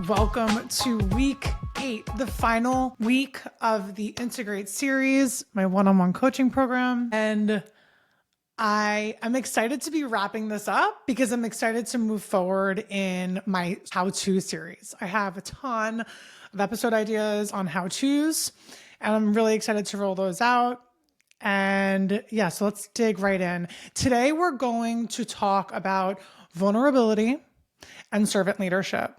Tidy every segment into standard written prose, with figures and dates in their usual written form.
Welcome to week 8, the final week of the Integrate series, my one-on-one coaching program. And I am excited to be wrapping this up because I'm excited to move forward in my how-to series. I have a ton of episode ideas on how-tos, and I'm really excited to roll those out. And yeah, so let's dig right in. Today, we're going to talk about vulnerability and servant leadership.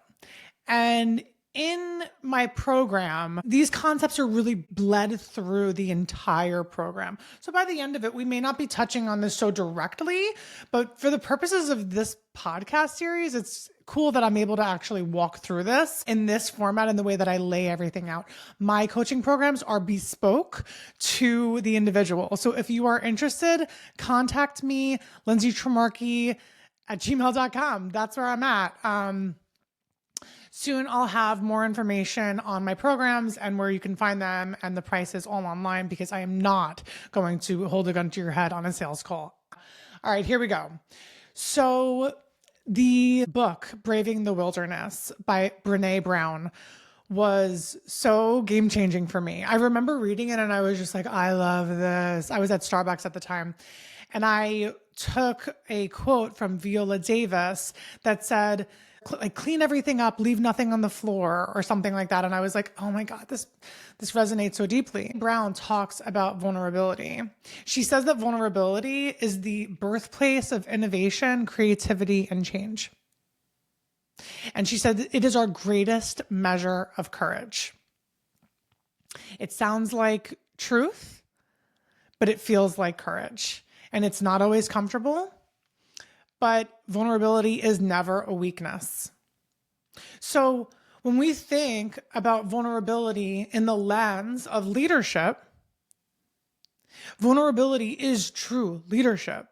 And in my program, these concepts are really bled through the entire program. So by the end of it, we may not be touching on this so directly, but for the purposes of this podcast series, it's cool that I'm able to actually walk through this in this format and the way that I lay everything out. My coaching programs are bespoke to the individual. So if you are interested, contact me, lindsaytremarky@gmail.com. That's where I'm at. Soon I'll have more information on my programs and where you can find them and the prices all online because I am not going to hold a gun to your head on a sales call. All right, here we go. So the book, Braving the Wilderness by Brené Brown, was so game-changing for me. I remember reading it and I was just like, I love this. I was at Starbucks at the time. And I took a quote from Viola Davis that said, like, clean everything up, leave nothing on the floor or something like that. And I was like, oh my God, this resonates so deeply. Brown talks about vulnerability. She says that vulnerability is the birthplace of innovation, creativity, and change. And she said it is our greatest measure of courage. It sounds like truth, but it feels like courage. And it's not always comfortable. But vulnerability is never a weakness. So when we think about vulnerability in the lens of leadership, vulnerability is true leadership.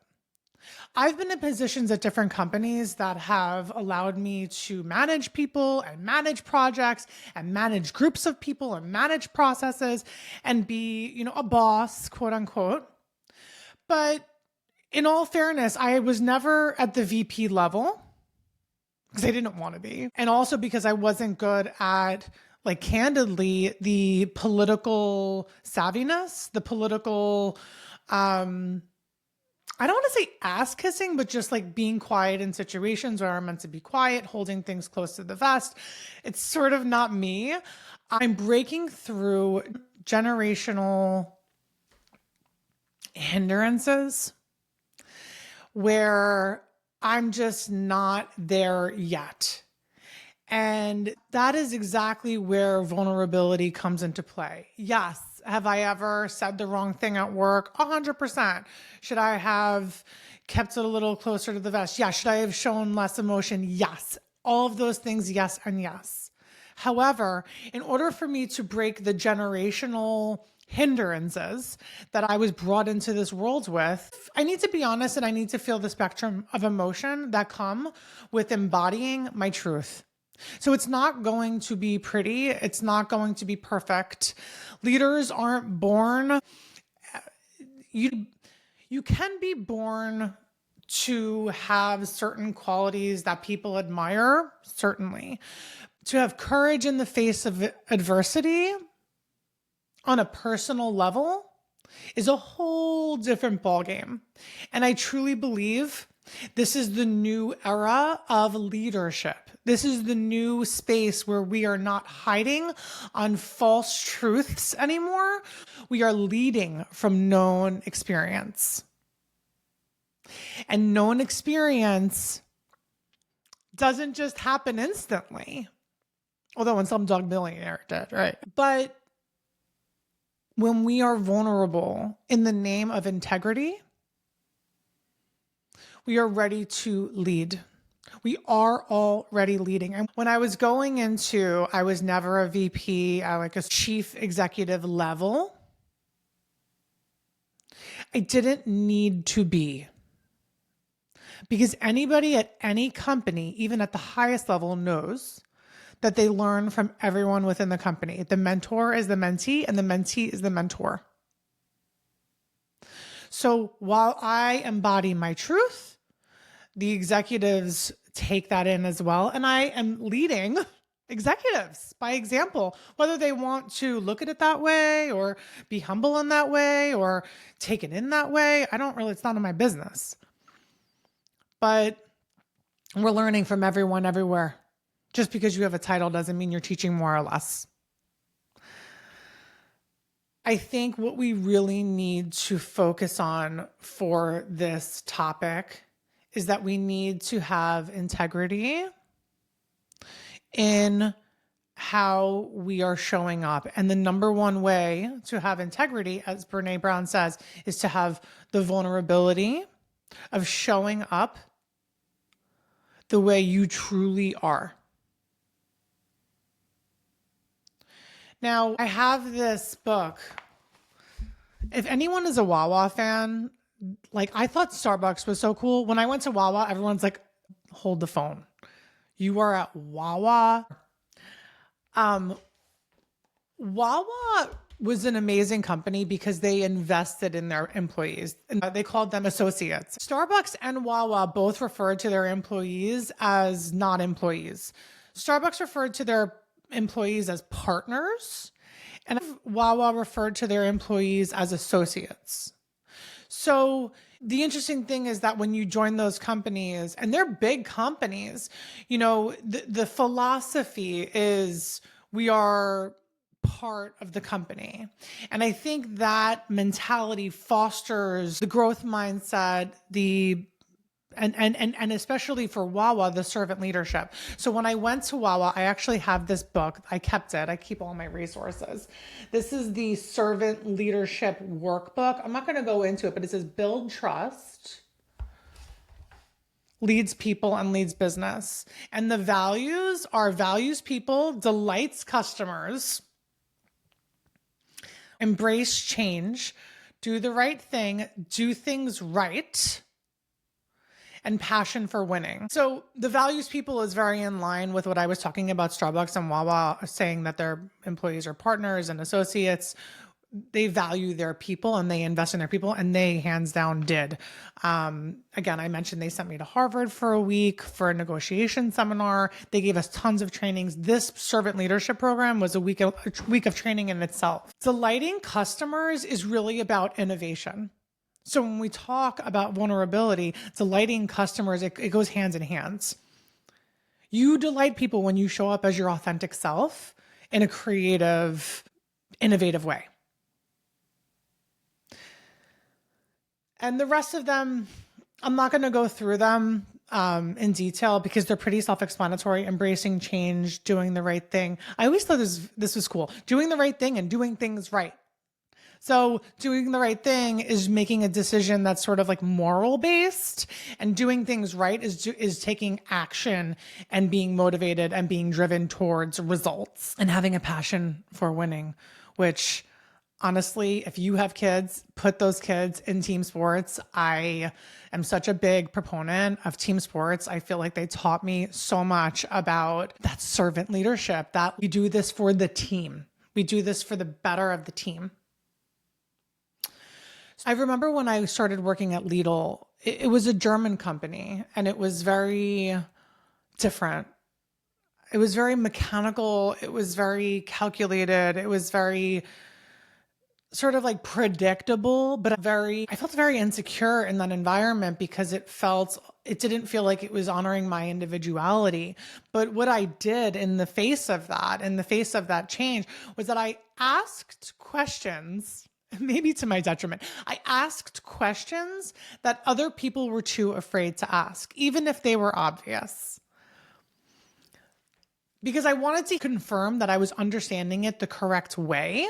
I've been in positions at different companies that have allowed me to manage people and manage projects and manage groups of people and manage processes and be, a boss, quote unquote. But in all fairness, I was never at the VP level because I didn't want to be. And also because I wasn't good at, candidly, the political savviness, the political, I don't want to say ass kissing, but just being quiet in situations where I'm meant to be quiet, holding things close to the vest. It's sort of not me. I'm breaking through generational hindrances where I'm just not there yet. And that is exactly where vulnerability comes into play. Yes. Have I ever said the wrong thing at work? 100%. Should I have kept it a little closer to the vest? Yeah. Should I have shown less emotion? Yes. All of those things, yes and yes. However, in order for me to break the generational hindrances that I was brought into this world with, I need to be honest and I need to feel the spectrum of emotion that come with embodying my truth. So it's not going to be pretty. It's not going to be perfect. Leaders aren't born. You can be born to have certain qualities that people admire, certainly. To have courage in the face of adversity on a personal level is a whole different ballgame. And I truly believe this is the new era of leadership. This is the new space where we are not hiding on false truths anymore. We are leading from known experience. And known experience doesn't just happen instantly. Although in some dog millionaire it did, right? But when we are vulnerable in the name of integrity, we are ready to lead. We are already leading. And when I was going into, I was never a VP, like a chief executive level. I didn't need to be. Because anybody at any company, even at the highest level, knows that they learn from everyone within the company. The mentor is the mentee, and the mentee is the mentor. So while I embody my truth, the executives take that in as well. And I am leading executives by example, whether they want to look at it that way or be humble in that way or take it in that way. I don't really, it's none of my business. But we're learning from everyone everywhere. Just because you have a title doesn't mean you're teaching more or less. I think what we really need to focus on for this topic is that we need to have integrity in how we are showing up. And the number one way to have integrity, as Brené Brown says, is to have the vulnerability of showing up the way you truly are. Now, I have this book. If anyone is a Wawa fan, like I thought Starbucks was so cool. When I went to Wawa, everyone's like, hold the phone. You are at Wawa. Wawa was an amazing company because they invested in their employees and they called them associates. Starbucks and Wawa both referred to their employees as not employees. Starbucks referred to their employees as partners, and Wawa referred to their employees as associates. So the interesting thing is that when you join those companies, and they're big companies, you know, the philosophy is we are part of the company. And I think that mentality fosters the growth mindset, and especially for Wawa, the servant leadership. So when I went to Wawa, I actually have this book. I kept it. I keep all my resources. This is the servant leadership workbook. I'm not going to go into it, but it says build trust, leads people, and leads business. And the values are values people, delights customers, embrace change, do the right thing, do things right, and passion for winning. So the values people is very in line with what I was talking about Starbucks and Wawa saying that their employees are partners and associates. They value their people and they invest in their people, and they hands down did. Again, I mentioned they sent me to Harvard for a week for a negotiation seminar. They gave us tons of trainings. This servant leadership program was a week of training in itself. Delighting customers is really about innovation. So when we talk about vulnerability, delighting customers, it goes hands in hands. You delight people when you show up as your authentic self in a creative, innovative way. And the rest of them, I'm not going to go through them in detail because they're pretty self-explanatory. Embracing change, doing the right thing. I always thought this was cool. Doing the right thing and doing things right. So doing the right thing is making a decision that's sort of like moral based, and doing things right is taking action and being motivated and being driven towards results and having a passion for winning, which honestly, if you have kids, put those kids in team sports. I am such a big proponent of team sports. I feel like they taught me so much about that servant leadership, that we do this for the team. We do this for the better of the team. I remember when I started working at Lidl, it was a German company and it was very different. It was very mechanical. It was very calculated. It was very sort of like predictable, but I felt very insecure in that environment because it didn't feel like it was honoring my individuality. But what I did in the face of that change, was that I asked questions, maybe to my detriment. I asked questions that other people were too afraid to ask, even if they were obvious. Because I wanted to confirm that I was understanding it the correct way.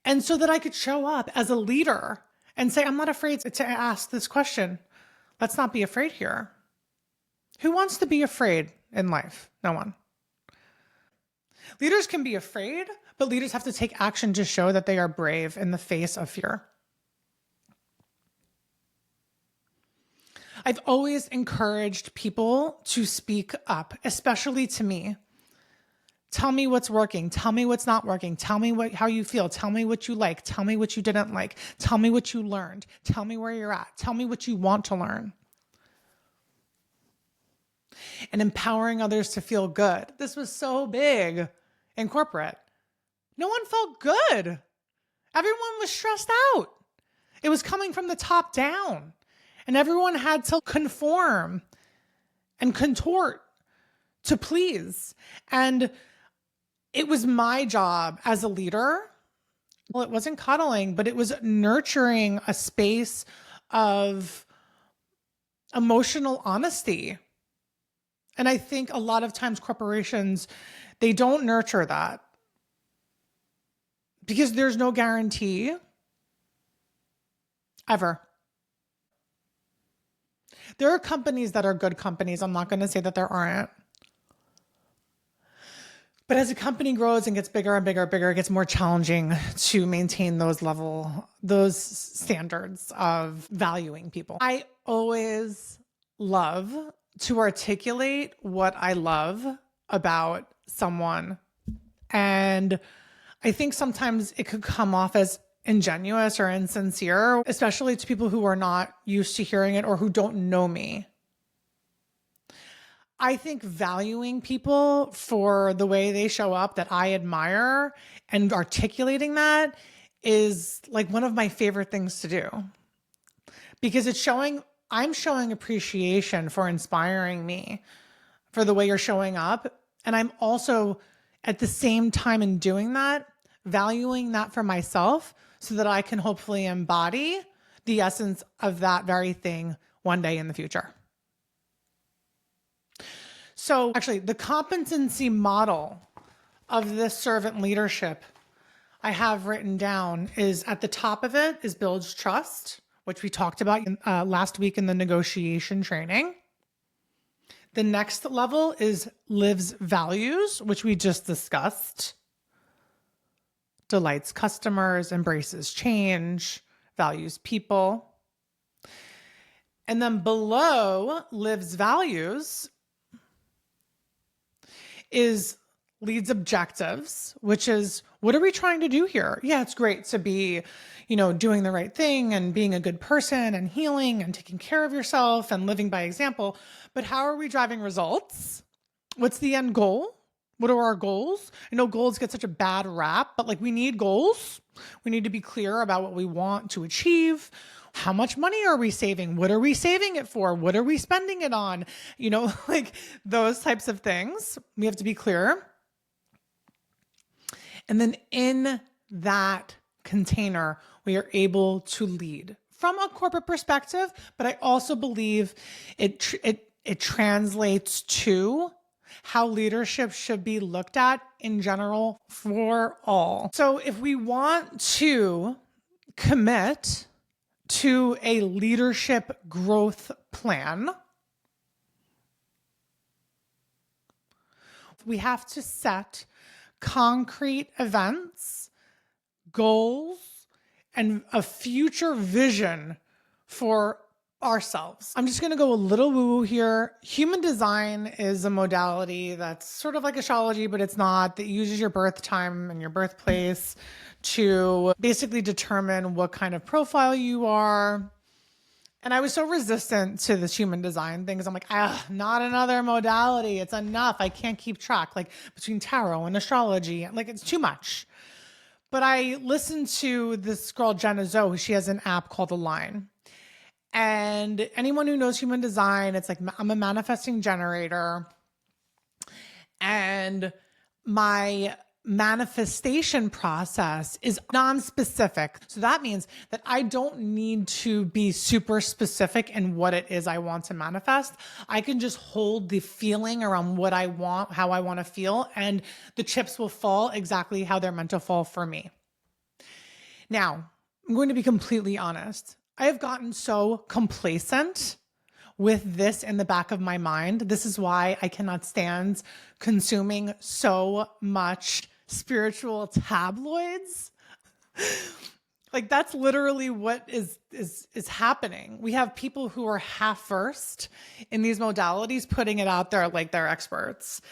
And so that I could show up as a leader and say, I'm not afraid to ask this question. Let's not be afraid here. Who wants to be afraid in life? No one. Leaders can be afraid, but leaders have to take action to show that they are brave in the face of fear. I've always encouraged people to speak up, especially to me. Tell me what's working. Tell me what's not working. Tell me how you feel. Tell me what you like. Tell me what you didn't like. Tell me what you learned. Tell me where you're at. Tell me what you want to learn. and empowering others to feel good. This was so big in corporate. No one felt good. Everyone was stressed out. It was coming from the top down, and everyone had to conform and contort to please. And it was my job as a leader. Well, it wasn't cuddling, but it was nurturing a space of emotional honesty. And I think a lot of times corporations, they don't nurture that because there's no guarantee ever. There are companies that are good companies. I'm not going to say that there aren't. But as a company grows and gets bigger and bigger and bigger, it gets more challenging to maintain those standards of valuing people. I always love to articulate what I love about someone. And I think sometimes it could come off as ingenuous or insincere, especially to people who are not used to hearing it or who don't know me. I think valuing people for the way they show up that I admire and articulating that is like one of my favorite things to do, because I'm showing appreciation for inspiring me for the way you're showing up. And I'm also at the same time in doing that, valuing that for myself so that I can hopefully embody the essence of that very thing one day in the future. So actually, the competency model of this servant leadership I have written down is at the top of it is builds trust, which we talked about last week in the negotiation training. The next level is lives values, which we just discussed. Delights customers, embraces change, values people. And then below lives values is leads objectives, which is, what are we trying to do here? Yeah, it's great to be, doing the right thing and being a good person and healing and taking care of yourself and living by example. But how are we driving results? What's the end goal? What are our goals? I know goals get such a bad rap, but we need goals. We need to be clear about what we want to achieve. How much money are we saving? What are we saving it for? What are we spending it on? Those types of things. We have to be clear. And then in that container, we are able to lead from a corporate perspective, but I also believe it translates to how leadership should be looked at in general for all. So if we want to commit to a leadership growth plan, we have to set concrete events, goals, and a future vision for ourselves. I'm just going to go a little woo-woo here. Human design is a modality that's sort of like astrology, but it's not, that uses your birth time and your birthplace to basically determine what kind of profile you are. And I was so resistant to this human design thing because I'm like, not another modality. It's enough. I can't keep track, between tarot and astrology. It's too much. But I listened to this girl, Jenna Zoe. She has an app called Align. And anyone who knows human design, it's I'm a manifesting generator. And my manifestation process is non-specific. So that means that I don't need to be super specific in what it is I want to manifest. I can just hold the feeling around what I want, how I want to feel, and the chips will fall exactly how they're meant to fall for me. Now, I'm going to be completely honest. I have gotten so complacent with this in the back of my mind. This is why I cannot stand consuming so much spiritual tabloids. That's literally what is happening. We have people who are half versed in these modalities putting it out there like they're experts.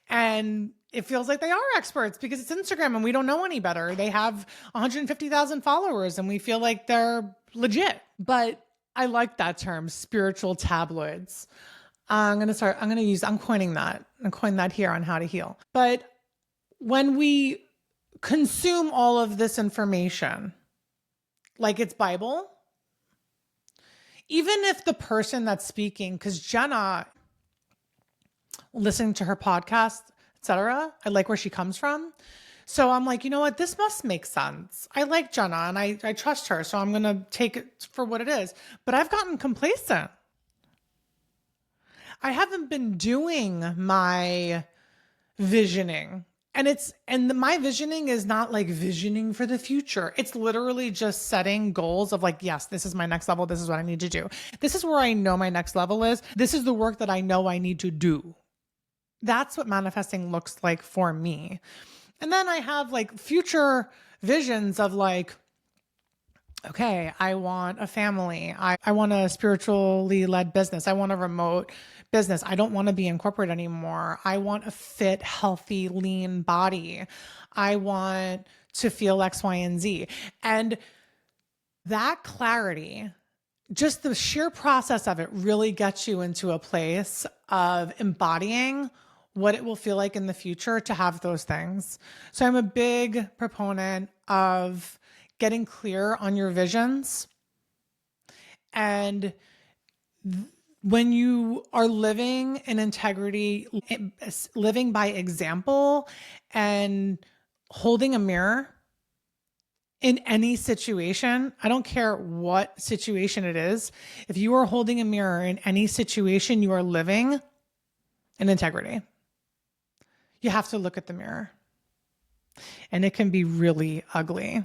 And it feels like they are experts because it's Instagram and we don't know any better. They have 150,000 followers and we feel like they're legit. But I like that term, spiritual tabloids. I'm coining that. I'm coining that here on how to heal. But when we consume all of this information, like it's Bible, even if the person that's speaking, because Jenna, listening to her podcast, etc., I like where she comes from. So I'm like, you know what? This must make sense. I like Jenna and I trust her. So I'm going to take it for what it is. But I've gotten complacent. I haven't been doing my visioning. And my visioning is not like visioning for the future. It's literally just setting goals of like, yes, this is my next level. This is what I need to do. This is where I know my next level is. This is the work that I know I need to do. That's what manifesting looks like for me. And then I have like future visions of like, okay, I want a family. I want a spiritually led business. I want a remote business. I don't want to be in corporate anymore. I want a fit, healthy, lean body. I want to feel X, Y, and Z. And that clarity, just the sheer process of it really gets you into a place of embodying what it will feel like in the future to have those things. So I'm a big proponent of getting clear on your visions. And when you are living in integrity, living by example and holding a mirror in any situation, I don't care what situation it is, if you are holding a mirror in any situation, you are living in integrity. You have to look at the mirror. And it can be really ugly.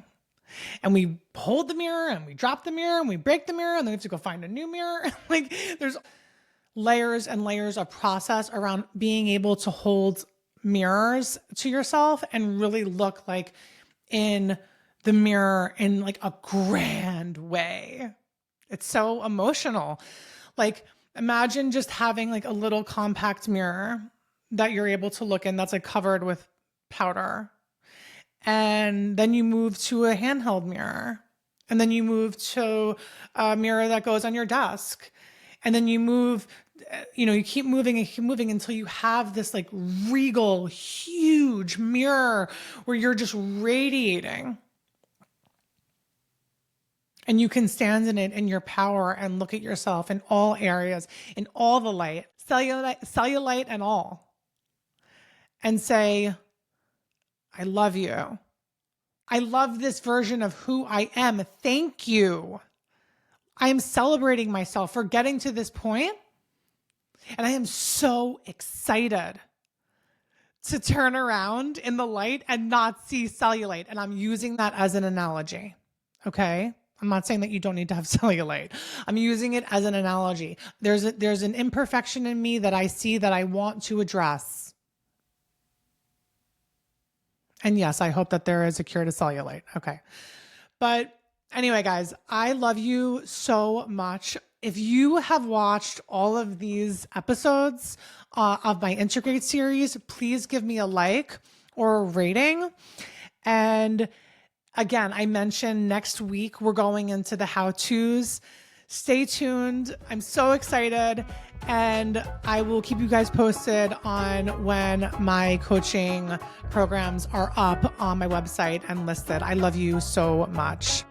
And we hold the mirror and we drop the mirror and we break the mirror and then we have to go find a new mirror. Like there's layers and layers of process around being able to hold mirrors to yourself and really look like in the mirror in like a grand way. It's so emotional. Like imagine just having like a little compact mirror that you're able to look in that's like covered with powder. And then you move to a handheld mirror. And then you move to a mirror that goes on your desk. And then you move, you keep moving and keep moving until you have this like regal, huge mirror where you're just radiating. And you can stand in it in your power and look at yourself in all areas, in all the light, cellulite and all. And say, I love you. I love this version of who I am. Thank you. I am celebrating myself for getting to this point. And I am so excited to turn around in the light and not see cellulite. And I'm using that as an analogy. Okay? I'm not saying that you don't need to have cellulite. I'm using it as an analogy. There's an imperfection in me that I see that I want to address. And yes, I hope that there is a cure to cellulite. Okay. But anyway, guys, I love you so much. If you have watched all of these episodes of my Integrate series, please give me a like or a rating. And again, I mentioned next week we're going into the how-tos. Stay tuned. I'm so excited. And I will keep you guys posted on when my coaching programs are up on my website and listed. I love you so much.